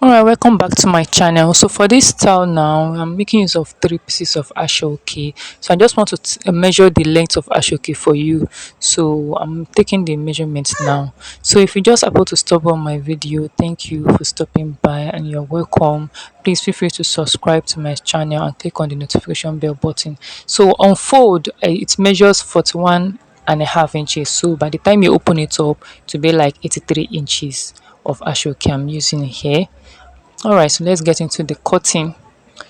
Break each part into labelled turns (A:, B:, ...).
A: Alright, welcome back to my channel. So for this style now, I'm making use of three pieces of ashoke. So I just want to measure the length of ashoke for you. So I'm taking the measurements now. So if you just about to stop on my video, thank you for stopping by and you're welcome. Please feel free to subscribe to my channel and click on the notification bell button. So on fold, it measures 41.5 inches. So by the time you open it up, to be like 83 inches of ashoke I'm using here. All right, so let's get into the cutting.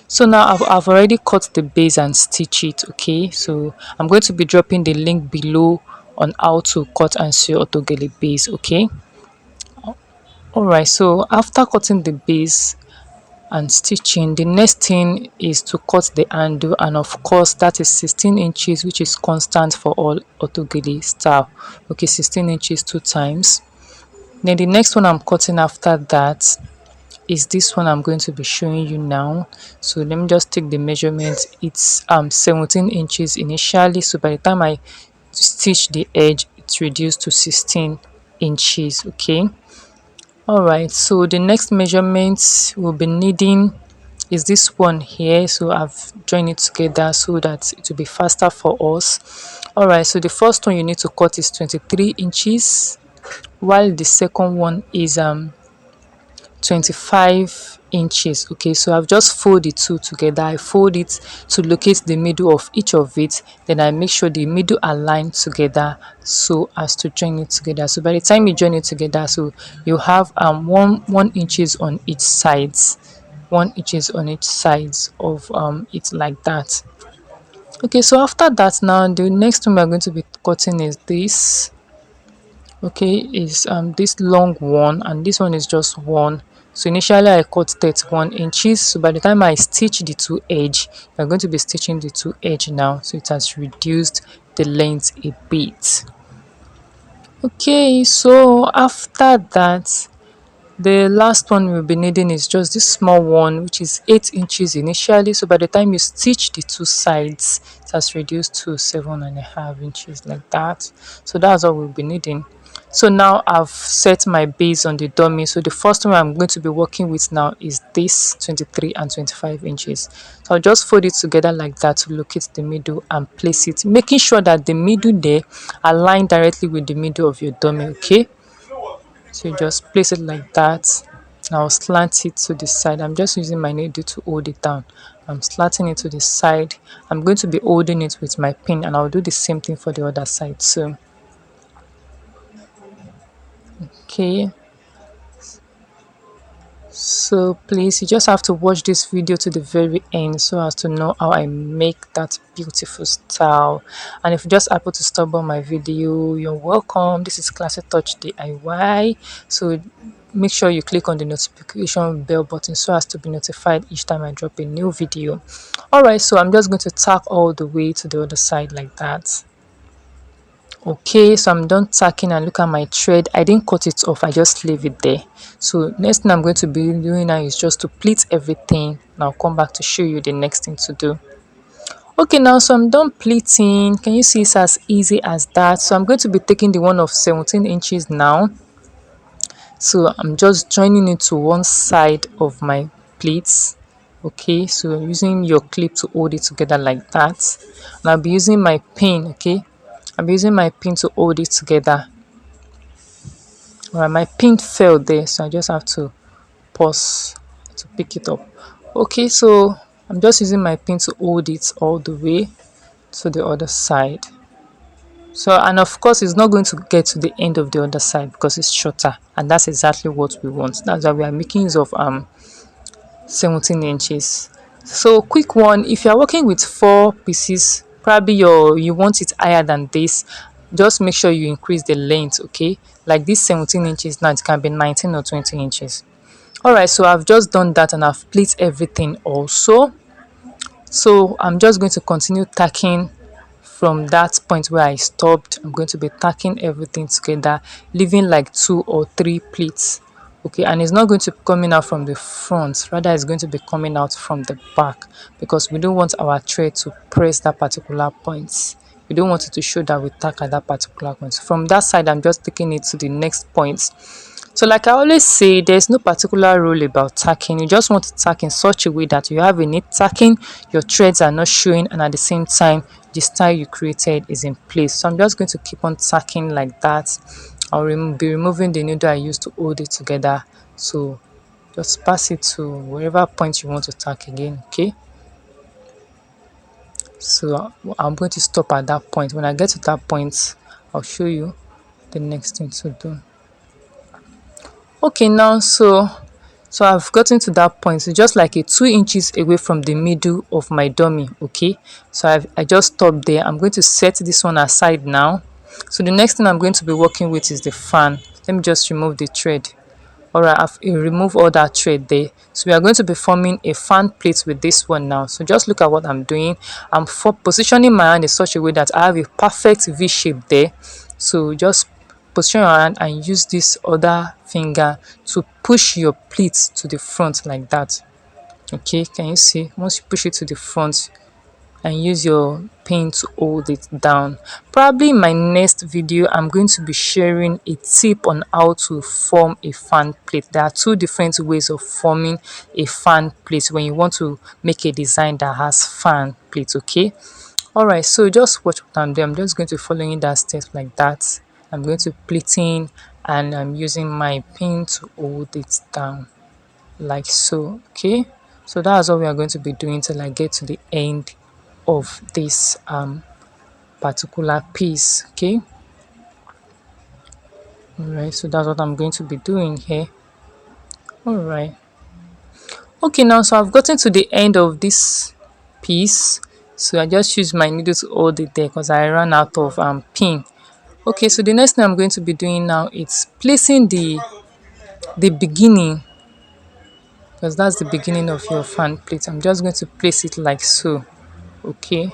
A: So now I've already cut the base and stitch it. Okay, so I'm going to be dropping the link below on how to cut and sew autogele base. Okay, all right, so after cutting the base and stitching, the next thing is to cut the handle, and of course that is 16 inches, which is constant for all autogele style. Okay, 16 inches two times. Then the next one I'm cutting after that is this one I'm going to be showing you now. So let me just take the measurement. It's 17 inches initially, so by the time I stitch the edge, it's reduced to 16 inches. Okay, all right, so the next measurement we'll be needing is this one here. So I've joined it together so that it will be faster for us. All right, so the first one you need to cut is 23 inches, while the second one is 25 inches. Okay, so I've just fold the two together. I fold it to locate the middle of each of it, then I make sure the middle align together so as to join it together. So by the time you join it together, so you have one inches on each sides, 1 inches on each sides of it, like that. Okay, so after that, now the next one we're going to be cutting is this. Okay, is this long one, and this one is just one. So initially I cut 31 inches, so by the time I stitch the two edge, we're going to be stitching the two edge now, so it has reduced the length a bit. Okay, so after that, the last one we'll be needing is just this small one, which is 8 inches initially. So by the time you stitch the two sides, it has reduced to 7.5 inches, like that. So that's all we'll be needing. So now I've set my base on the dummy. So the first one I'm going to be working with now is this 23 and 25 inches. So I'll just fold it together like that to locate the middle and place it, making sure that the middle there align directly with the middle of your dummy. Okay, so you just place it like that. I'll slant it to the side. I'm just using my needle to hold it down. I'm slanting it to the side. I'm going to be holding it with my pin, and I'll do the same thing for the other side too. Okay, so please, you just have to watch this video to the very end so as to know how I make that beautiful style. And if you just happen to stumble on my video, you're welcome. This is Classy Touch DIY. So make sure you click on the notification bell button so as to be notified each time I drop a new video. All right, so I'm just going to tack all the way to the other side like that. Okay, so I'm done tacking, and look at my thread. I didn't cut it off, I just leave it there. So next thing I'm going to be doing now is just to pleat everything, and I'll come back to show you the next thing to do. Okay, now so I'm done pleating. Can you see it's as easy as that? So I'm going to be taking the one of 17 inches now. So I'm just joining it to one side of my pleats. Okay, so using your clip to hold it together like that, and I'll be using my pin. Okay, I'm using my pin to hold it together. Alright, my pin fell there, so I just have to pause to pick it up. Okay, so I'm just using my pin to hold it all the way to the other side. So, and of course it's not going to get to the end of the other side because it's shorter, and that's exactly what we want. That's why we are making use of 17 inches. So quick one, if you are working with 4 pieces, probably you want it higher than this, just make sure you increase the length. Okay, like this 17 inches now, it can be 19 or 20 inches. All right, so I've just done that, and I've pleated everything also. So I'm just going to continue tacking from that point where I stopped. I'm going to be tacking everything together, leaving like 2 or 3 pleats. Okay, and it's not going to be coming out from the front, rather it's going to be coming out from the back, because we don't want our thread to press that particular point. We don't want it to show that we tack at that particular point. So from that side, I'm just taking it to the next point. So like I always say, there's no particular rule about tacking. You just want to tack in such a way that you have a neat tacking, your threads are not showing, and at the same time the style you created is in place. So I'm just going to keep on tacking like that. I'll be removing the needle I used to hold it together. So just pass it to wherever point you want to tack again. Okay, so I'm going to stop at that point. When I get to that point, I'll show you the next thing to do. Okay, now so I've gotten to that point. So just like a 2 inches away from the middle of my dummy. Okay, so I just stopped there. I'm going to set this one aside now. So the next thing I'm going to be working with is the fan. Let me just remove the thread. All right, I've removed all that thread there. So we are going to be forming a fan plate with this one now. So just look at what I'm doing. I'm positioning my hand in such a way that I have a perfect V shape there. So just position your hand and use this other finger to push your pleat to the front like that. Okay, can you see? Once you push it to the front, and use your pen to hold it down. Probably in my next video I'm going to be sharing a tip on how to form a fan plate. There are two different ways of forming a fan plate when you want to make a design that has fan plate. Okay, all right, so just watch what I'm doing. I'm just going to following that step like that. I'm going to pleating and I'm using my pen to hold it down like so. Okay, so that's what we are going to be doing till I get to the end of this particular piece. Okay, all right, so that's what I'm going to be doing here. All right, okay, now so I've gotten to the end of this piece, so I just use my needle to hold it there because I ran out of pin. Okay, so the next thing I'm going to be doing now is placing the beginning, because that's the beginning of your fan plate. I'm just going to place it like so. Okay,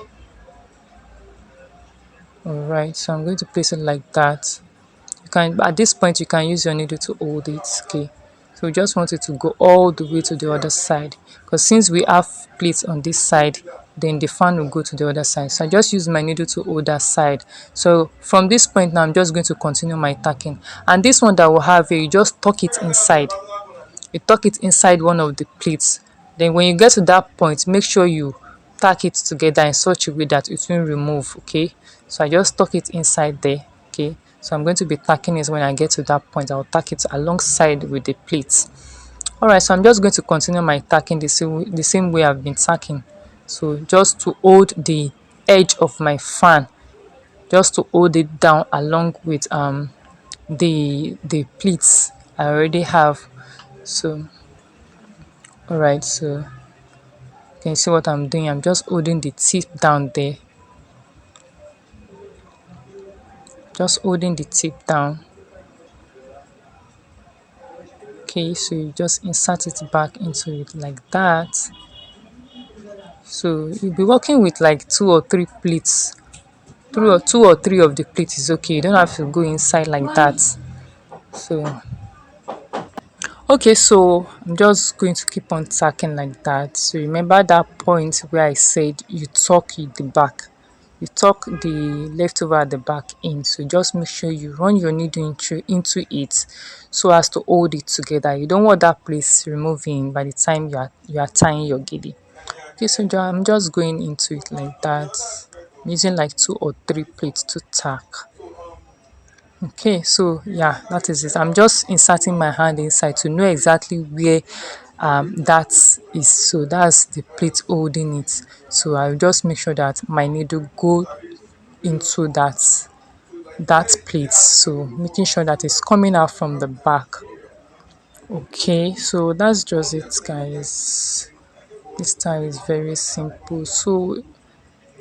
A: all right, so I'm going to place it like that. You can, at this point you can use your needle to hold it. Okay, so we just want it to go all the way to the other side, because since we have plates on this side, then the fan will go to the other side. So I just use my needle to hold that side. So from this point now I'm just going to continue my tacking, and this one that will have here, you just tuck it inside. You tuck it inside one of the plates. Then when you get to that point, make sure you tack it together in such a way that it won't remove. Okay, so I just tuck it inside there. Okay, so I'm going to be tacking it. When I get to that point, I'll tack it alongside with the plates. All right, so I'm just going to continue my tacking the same way I've been tacking. So just to hold the edge of my fan, just to hold it down along with the pleats I already have. So all right, so you can see what I'm doing. I'm just holding the tip down there, just holding the tip down. Okay, so you just insert it back into it like that. So you'll be working with like two or three pleats. Two or three of the pleats is okay. You don't have to go inside like that. So okay, so I'm just going to keep on tacking like that. So remember that point where I said you tuck the back, you tuck the leftover at the back in. So just make sure you run your needle into it so as to hold it together. You don't want that place removing by the time you are tying your giddy. Okay, so I'm just going into it like that. I'm using like two or three plates to tack. Okay, so yeah, that is it. I'm just inserting my hand inside to know exactly where that is. So that's the plate holding it. So I'll just make sure that my needle go into that plate. So making sure that it's coming out from the back. Okay, so that's just it, guys. This time is very simple. So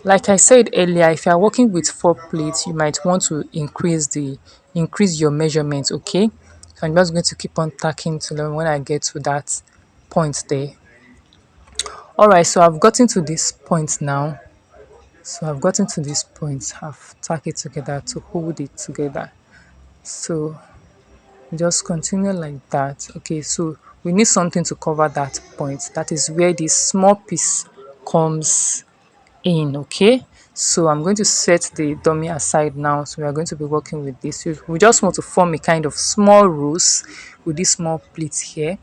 A: like I said earlier, if you are working with four plates, you might want to increase your measurement. Okay, so I'm just going to keep on tacking till when I get to that point there. All right, so I've gotten to this point now. So I've gotten to this point. I've tacked it together to hold it together. So just continue like that. Okay, so we need something to cover that point. That is where this small piece comes in. Okay, So I'm going to set the dummy aside now. So we are going to be working with this. So we just want to form a kind of small rose with this small pleat here.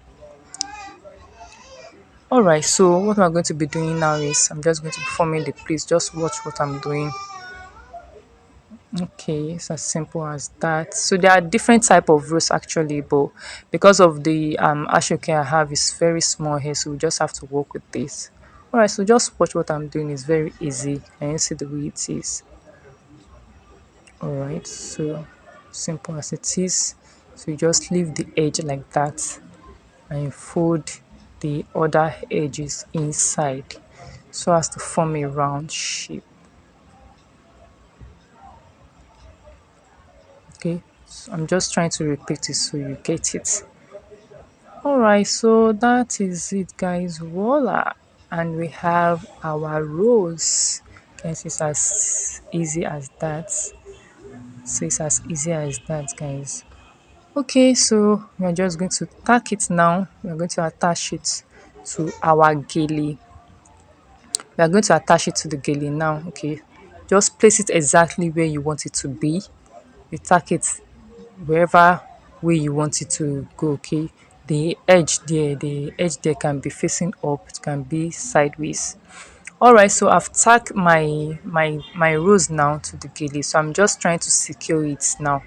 A: All right, so what I'm going to be doing now is I'm just going to be forming the pleats. Just watch what I'm doing. Okay, it's as simple as that. So there are different type of rows actually, but because of the ashoke I have is very small here, so we just have to work with this. All right, so just watch what I'm doing. It's very easy. Can you see the way it is? All right, so simple as it is. So you just leave the edge like that and you fold the other edges inside so as to form a round shape. Okay, so I'm just trying to repeat it so you get it. All right, so that is it, guys. Voila, and we have our rose. Guys, it's as easy as that. So it's as easy as that, guys. Okay, so we are just going to tack it now. We are going to attach it to our gele. We are going to attach it to the gele now. Okay, just place it exactly where you want it to be. You tack it wherever way you want it to go. Okay, the edge there can be facing up, it can be sideways. All right, so I've tacked my rose now to the gele, so I'm just trying to secure it now.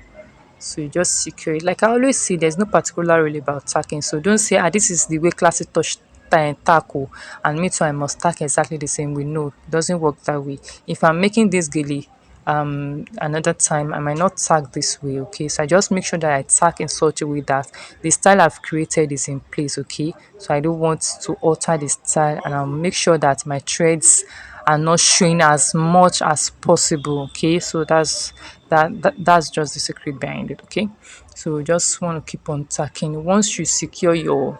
A: So you just secure it. Like I always say, there's no particular rule about tacking. So don't say, this is the way classic touch tackle, and me too, I must tack exactly the same way. No, it doesn't work that way. If I'm making this gilly another time, I might not tack this way. Okay, so I just make sure that I tack in such a way that the style I've created is in place. Okay, so I don't want to alter the style, and I'll make sure that my threads are not showing as much as possible. Okay, so that's just the secret behind it. Okay, so just want to keep on tacking once you secure your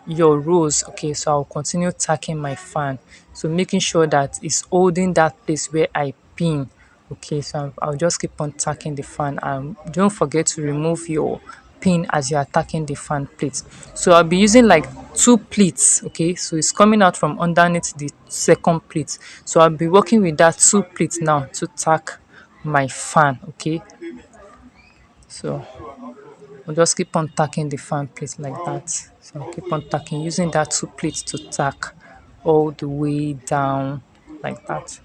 A: rows. Okay, so I'll continue tacking my fan, so making sure that it's holding that place where I pin. Okay, so I'll just keep on tacking the fan, and don't forget to remove your pin as you are tacking the fan plate. So I'll be using like two pleats. Okay, so it's coming out from underneath the second pleat, so I'll be working with that two pleats now to tack my fan. Okay, so I'll just keep on tacking the fan plate like that. So I'll keep on tacking using that two plates to tack all the way down like that.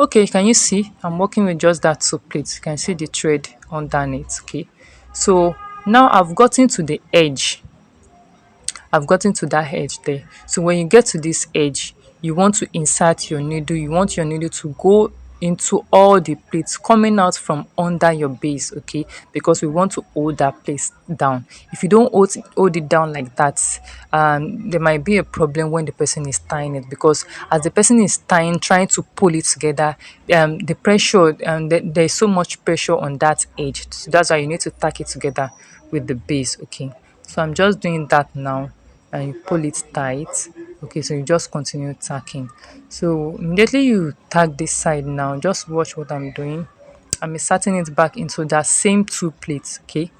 A: Okay, can you see? I'm working with just that two plates. You can see the thread underneath. Okay, so now I've gotten to the edge. I've gotten to that edge there. So when you get to this edge, you want to insert your needle. You want your needle to go into all the plates coming out from under your base, okay? Because we want to hold that place down. If you don't hold it down like that, there might be a problem when the person is tying it, because as the person is tying, trying to pull it together, the pressure, there's so much pressure on that edge. So that's why you need to tack it together with the base, okay? So I'm just doing that now, and you pull it tight. Okay, so you just continue tacking. So immediately you tag this side now, just watch what I'm doing. I'm inserting it back into that same two plates. Okay,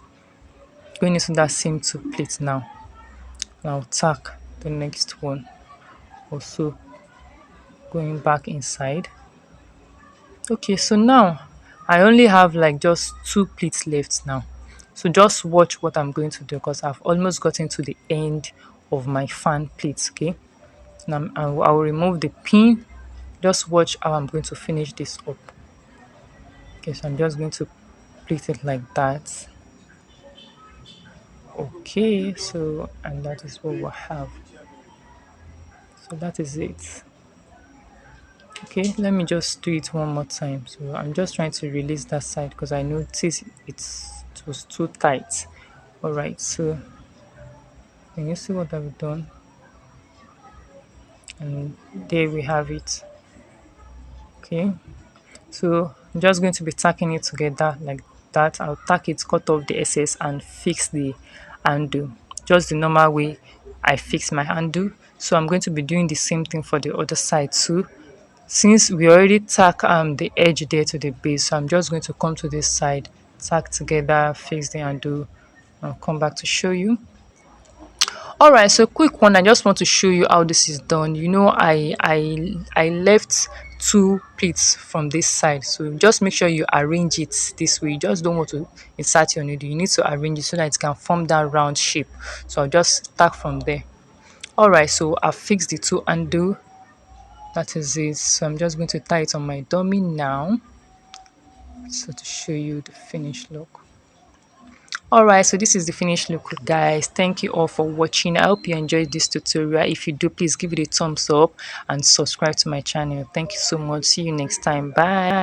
A: going into that same two plates now. Now tack the next one, also going back inside. Okay, so now I only have like just two pleats left now. So just watch what I'm going to do, because I've almost gotten to the end of my fan pleats. Okay, now I'll remove the pin. Just watch how I'm going to finish this up. Okay, so I'm just going to pleat it like that. Okay, so and that is what we'll have. So that is it. Okay, let me just do it one more time. So I'm just trying to release that side because I noticed it was too tight. All right, so can you see what I've done? And there we have it. Okay, so I'm just going to be tacking it together like that. I'll tack it, cut off the excess, and fix the handle just the normal way I fix my handle. So I'm going to be doing the same thing for the other side too. Since we already tack the edge there to the base, so I'm just going to come to this side, tack together, fix the handle. I'll come back to show you. All right, so quick one, I just want to show you how this is done. You know, I left two pleats from this side. So just make sure you arrange it this way. You just don't want to insert your needle. You need to arrange it so that it can form that round shape. So I'll just start from there. All right, so I've fixed the two undo. That is it. So I'm just going to tie it on my dummy now. So to show you the finished look. All right, so this is the finished look, guys. Thank you all for watching. I hope you enjoyed this tutorial. If you do, please give it a thumbs up and subscribe to my channel. Thank you so much. See you next time. Bye.